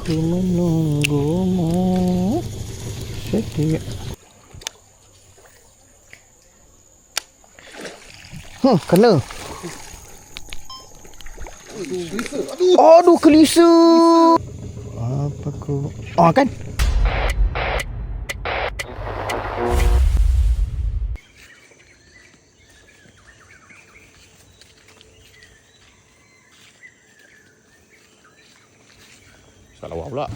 Aku menunggumu setia. Kena. Aduh, kelisa. Apa ku? Oh, kan? Salah awak pula.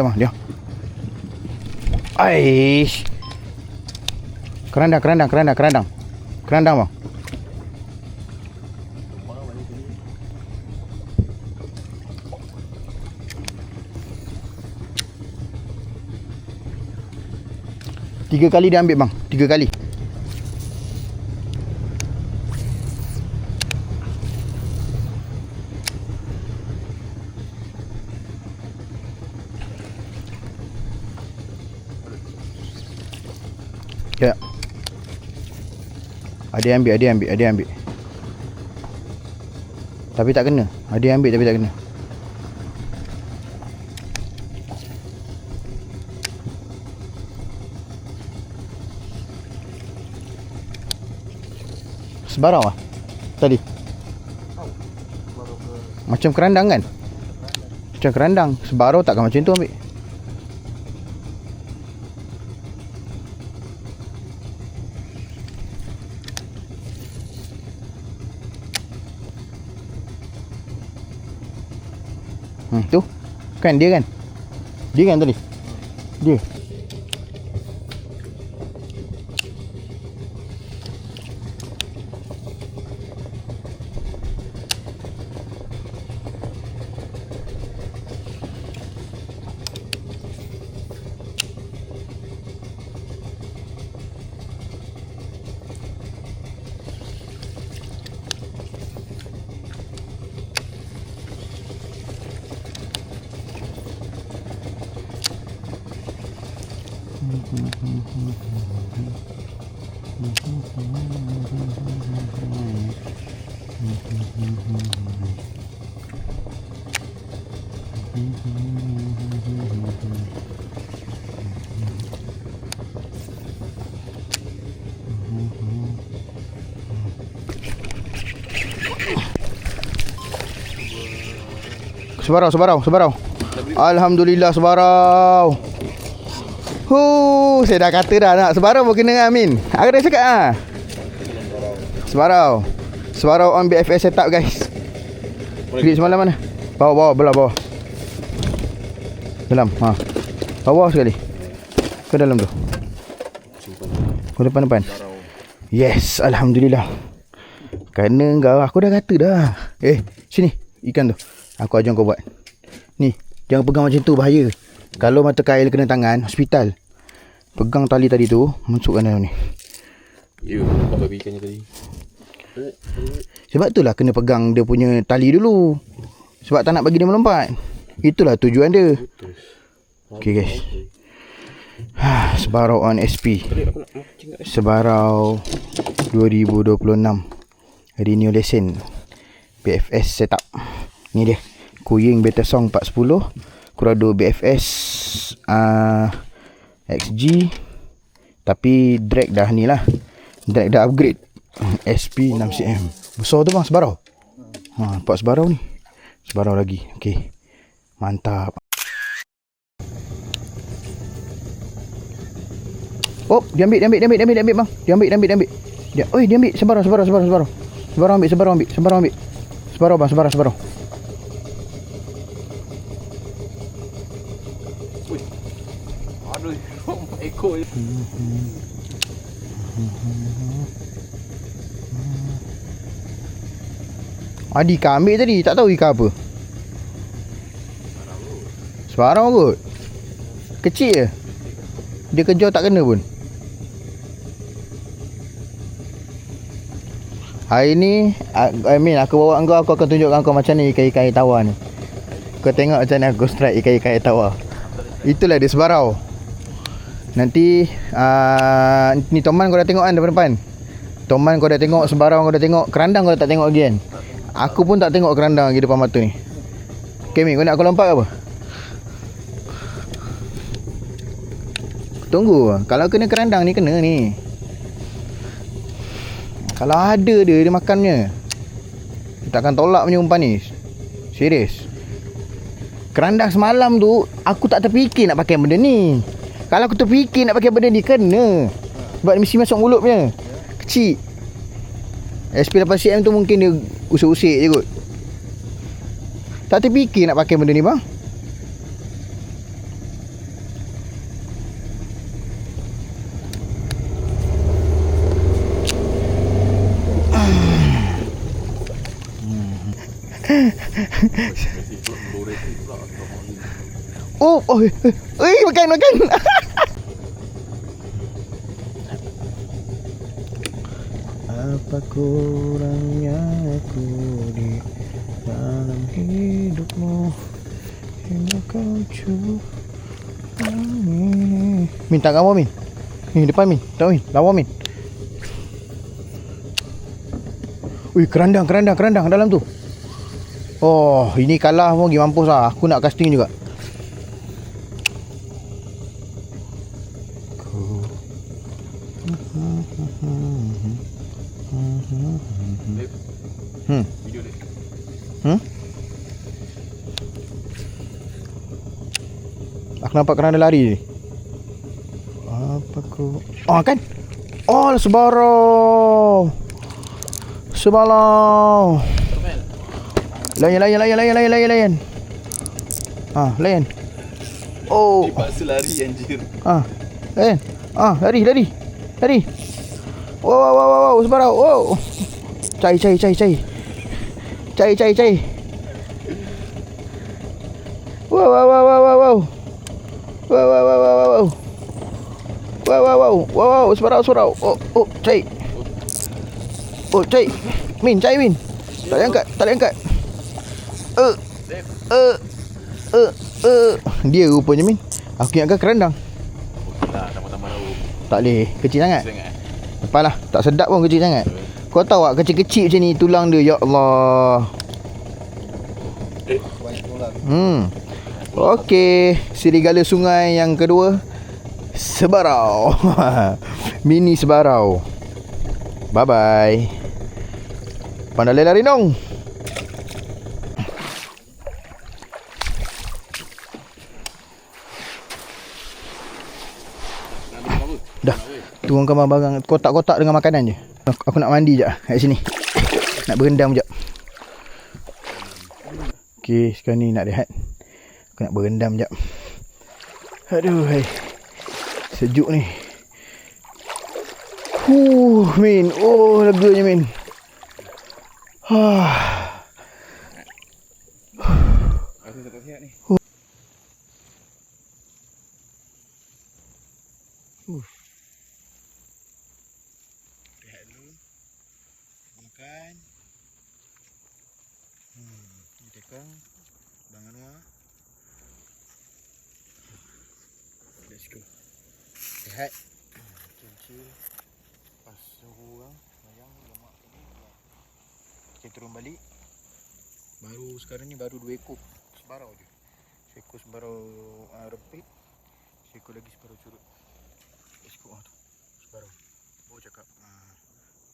Bang. Diam. Aish. Kerandang, bang. Tiga kali dia ambil, bang. 3 kali. Ya. Ada ambil. Tapi tak kena. Ada ambil tapi tak kena. Sebarau lah tadi. Macam kerandang kan? Macam kerandang. Sebarau takkan macam tu ambil. Tu kan dia kan? Dia kan tadi? Dia. Sebarau. Alhamdulillah sebarau. Saya dah kata dah nak sebarau pun kena Amin. Aku dah cakap ah. Sebarau on BFS setup guys. Grip semalam mana? Bawah, belah bawah. Dalam, bawah sekali. Ke dalam tu. Ke depan. Yes, Alhamdulillah. Kerana aku dah kata dah. Sini, ikan tu. Aku ajar kau buat. Ni, jangan pegang macam tu, bahaya. Kalau mata kail kena tangan, hospital. Pegang tali tadi tu, masukkan dalam ni. Ya, nampak babi ikannya tadi. Sebab itulah kena pegang dia punya tali dulu. Sebab tak nak bagi dia melompat. Itulah tujuan dia. Okay guys. Sebarau on SP. Sebarau 2026. Renew lesson. BFS setup. Ni dia. Kuying Beta Song 410. Kurado BFS XG. Tapi drag dah ni lah. Drag dah upgrade. SP 6cm. Besar tu bang, sebarau. Nampak sebarau ni. Sebarau lagi. Okay. Mantap. Oh, dia ambil bang. Dia ambil. Dia ambil. Sebarau. Sebarau ambil. Sebarau bang, sebarau. Aduh, ekor. Adi ikan ambil tadi, tak tahu ikan apa. Sebarau kot. Kecil je. Dia kejar tak kena pun. Hari ni aku bawa kau, aku akan tunjukkan kau macam ni ikan-ikan air tawar ni. Kau tengok macam ni aku strike ikan-ikan air tawar. Itulah dia sebarau. Nanti ni Toman kau dah tengok kan depan. Toman kau dah tengok, sebarau kau dah tengok, kerandang kau dah tak tengok lagi kan. Aku pun tak tengok kerandang lagi depan mata ni. Okay Min, kau nak aku lompat ke apa? Tunggu, kalau kena kerandang ni kena ni. Kalau ada dia makannya. Takkan tolak punya umpan ni. Serius. Kerandang semalam tu aku tak terfikir nak pakai benda ni. Kalau aku terfikir nak pakai benda ni, kena. Sebab dia mesti masuk mulut punya. Kecil. SP8cm tu mungkin dia usik-usik je kot. Tak terfikir nak pakai benda ni bang. Makan. Apa kurangnya aku di dalam hidupmu hingga kau coba ini. Minta kamu Min. Ni depan Min. Tahu Min. Lawa Min. Kerandang dalam tu. Oh, ini kalah pun pergi mampus lah. Aku nak casting juga. Aku nampak kerana lari ni. Apa ku? Kan? Sebarau. Layan. Layan. Dipaksa lari anjir. Layan. Lari. Wow, sebarau. Wow. Cai. Wow, sebarau. Cai. Cai. Min. Tak boleh angkat. Dia rupanya Min. Aku ingatkan kerandang. Okeylah, tambah-tambah lauk. Tak boleh, kecil sangat. Lepaslah, tak sedap pun kecil sangat. Kau tahu tak kecil-kecil macam ni tulang dia, ya Allah. Okey, serigala sungai yang kedua, sebarau. Mini sebarau. Bye bye. Pandai lari dong. Dah, turunkan barang kotak-kotak dengan makanan je. Aku nak mandi jap kat sini. Nak berendam jap. Okey, sekarang ni nak rehat. Aku nak berendam jap. Aduh, hai. Sejuk ni. Min. Oh, leganya, Min. Aku tak sihat ni. Rehat dulu. Makan. Ni tekong. Bang Anwar. Let's go. Rehat. Chill-chill. Pas suruh orang. Bayang lemak tadi. Kita turun balik. Baru sekarang ni baru 2 ekor sebarau je. Seekor sebarau repit. Seekor lagi sebarau curut. Let's go tu. Sebarau. Baru cakap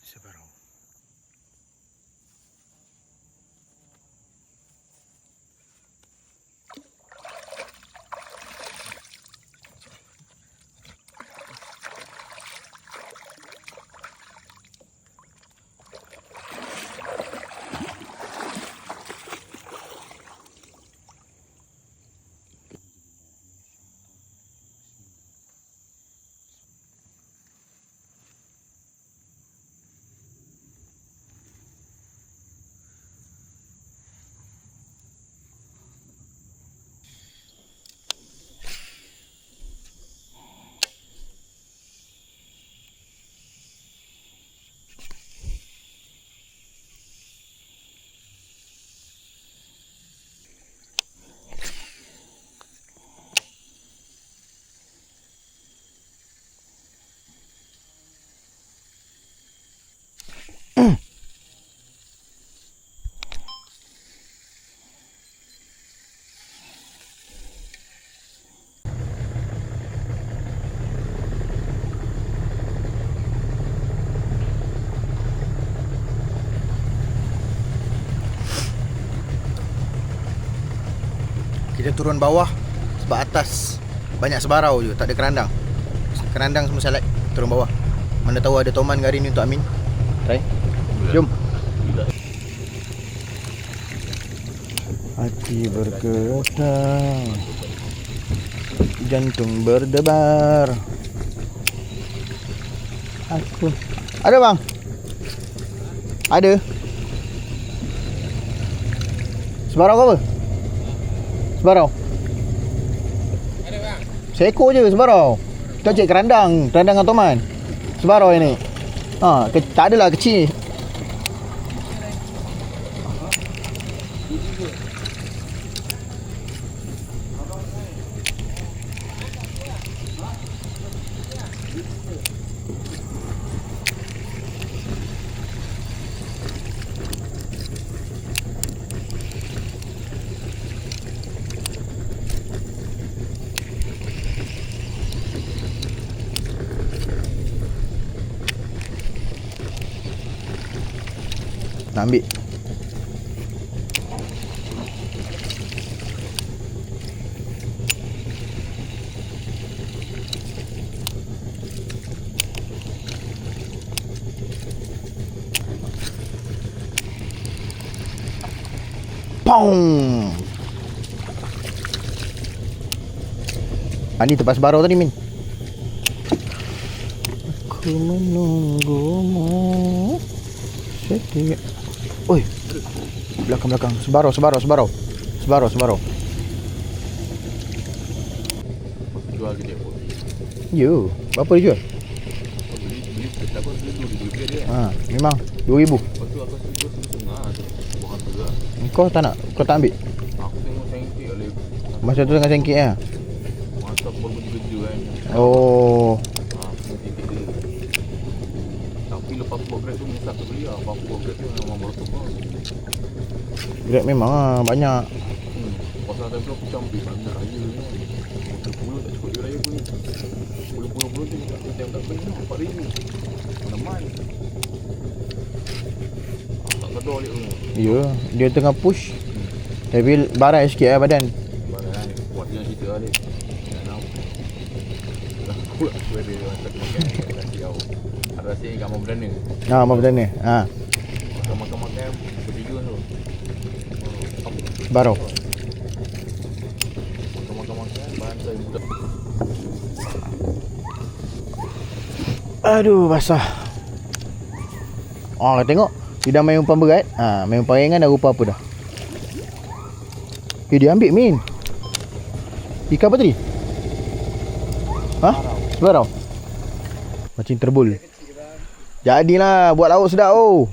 sebarau. Kita turun bawah sebab atas banyak sebarau je, tak ada kerandang. Kerandang semua salat. Turun bawah. Mana tahu ada toman hari ni untuk Amin. Try. Jom. Hati bergetar, jantung berdebar. Aku. Ada bang? Ada. Sebarau ke apa? Sebarau. Ada bang. Seekor je sebarau. Kita cek kerandang dengan toman. Sebarau ini. Tak adalah kecil. Nak ambil. Pong. Ni tempat sebarau tadi, Min. Aku menunggumu setia. Oi. Belakang. Sebarau. Jual ke dia pun. Yo, berapa dia jual? Beli tak apa beli dia. Memang 2,000. Lepas tu aku jual setengah tu. Bukan tu lah. Kau tak ambil? Aku tengok sengkit oleh Masa tu tengah sengkit lah. masa aku baru pergi kerja kan. Oh. Sengkit dia. Tapi lepas aku buat grab tu menyesal aku beli lah. Lepas aku buat grab tu memang meletup lah. Grab memang lah, banyak. Pasal time tu aku campur bandar raya ni. Motor puluh tak cukup dia raya pun ni. Puluh tu time tak beli lah. 4,000. Meneman. Tak kedor balik tu. Ya, dia tengah push. Tapi barai sikit lah badan. Barang kan. Buat dia cerita lah dia. Tak tahu. Aku lah ada masa aku makan. Rasa kau. Rasa ni kat Mabdana. Mabdana. Makan-makan bertiga tu. Barau. Makan-makan bantai budak. Aduh, basah. Oh, tengok. Dia dah main umpan berat. Main umpan ringan dah rupa apa dah. Dia ambil Min. Ikan apa tadi? Sebarau. Macam terbul. Jadilah buat lauk sedap oh.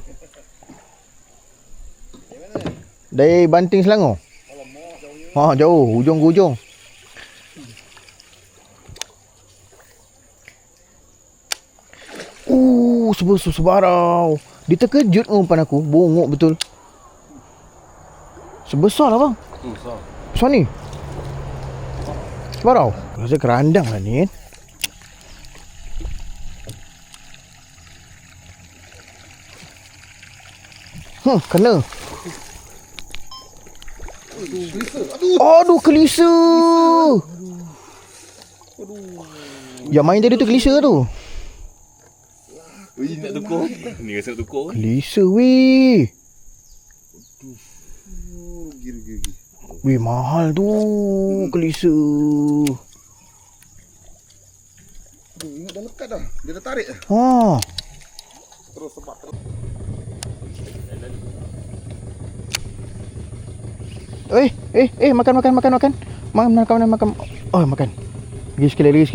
Dari Banting Selangor. Jauh, hujung ke hujung. Sebarau. Dia terkejut dengan umpan aku. Bongok betul. Sebesar lah bang. Tu besar. Besar ni. Sebarau. Rasa kerandang lah ni kan. Kena. Aduh, kelisa. Yang main tadi tu kelisa tu. Nak tukar. Ni rasa nak tukar. Kelisa weh. Gila. Weh, mahal tu kelisa. Ingat dah lekat dah. Dia dah tarik dah. Terus sepak terus. Makan. Makan. Oh, makan. Lagi sekali.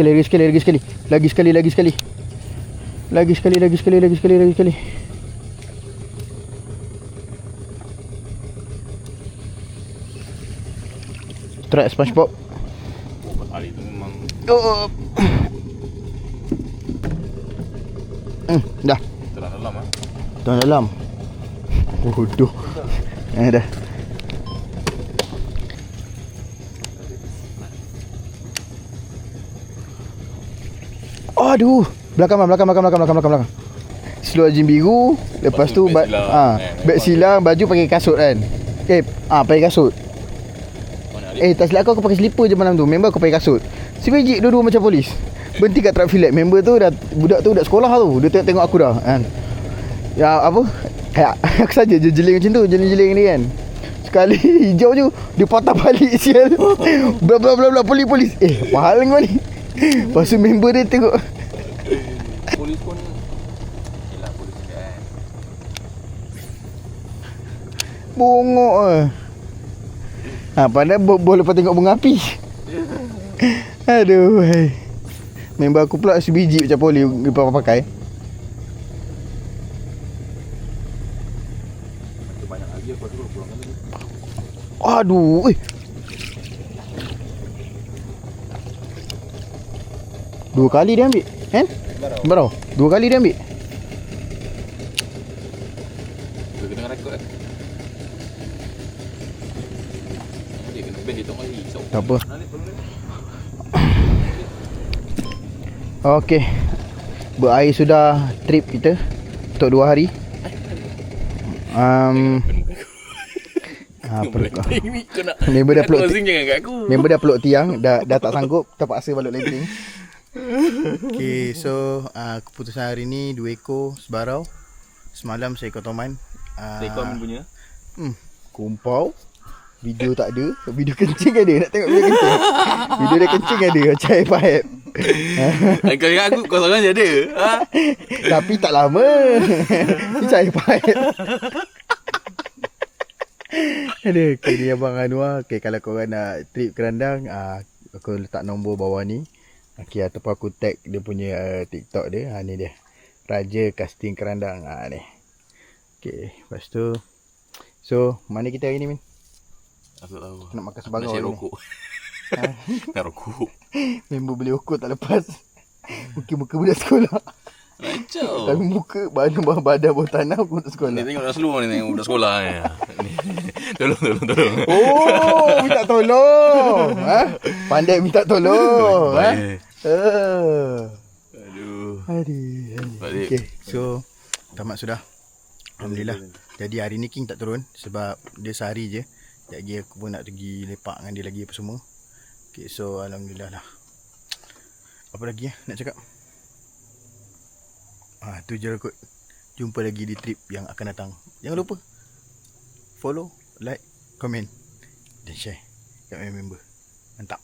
Try SpongeBob. Hari tu memang Dah. terang dalam ah. Tuan dalam. Bodoh. Dah. Aduh, belakang. Seluar jin biru, lepas tu beg silang. beg silang, baju pakai kasut kan. Pakai kasut. Tak silap aku pakai slipper je malam tu. Member aku pakai kasut. Sebiji dua-dua macam polis. Berhenti kat traffic light. Member tu dah, budak tu dah sekolah tu. Dia tengok aku dah kan. Ya apa? Kayak aku saja je jeling macam tu, jeling ni kan. Sekali hijau je dia patah balik sial. Bla polis. Mahal kau ni. Lepas tu member dia tengok. Polis pun yelah polis kan. Bongok padahal boleh lepas tengok bunga api. Aduh. Member aku pula sebiji macam polis dia pakai. Macam banyak lagi lepas tu pulangkan lagi. Aduh. Dua kali dia ambil kan? Barau. Dua kali dia ambil. Dia kena rekod kan. Dia kena band dia tengok lagi. Tak apa. Okey. Berakhir sudah trip kita untuk 2 hari. Member dah peluk Member dah peluk tiang. Dah tak sanggup. Terpaksa balik landing. Okay, so keputusan hari ni 2 ekor sebarau. Semalam saya ekor toman. Seekor Amin punya. Kumpau. Video tak ada. Video kencing ada. Nak tengok video kencing. Video dia kencing ada. Macam air pipe. Kau ingat aku kau seorang je ada. Tapi tak lama. Macam air pipe. Aduh, okay, ni Abang Anwar. Okay, kalau korang nak trip kerandang, aku letak nombor bawah ni. Okay, ataupun aku tag dia punya TikTok dia. Ni dia. Raja Casting Kerandang. Ni. Okay, lepas tu. So, mana kita hari ni, Min? Aku tak tahu. Nak makan sebarau ni. ni. Rokok. Nak rokok. Member beli rokok tak lepas. Muka-muka budak sekolah. Macam. Tapi muka badan bawah tanah pun tak sekolah. Ni tengok dah seluar ni tengok budak sekolah ni. Tolong. Oh, minta tolong. Pandai minta tolong. Aduh. Okay, so tamat sudah. Alhamdulillah. Jadi hari ni King tak turun sebab dia sehari je. Sekejap lagi aku pun nak pergi lepak dengan dia lagi apa semua. Okay, so alhamdulillah lah. Apa lagi nak cakap? Tu je kot. Jumpa lagi di trip yang akan datang. Jangan lupa follow, like, komen. Dan share kat member. Mantap.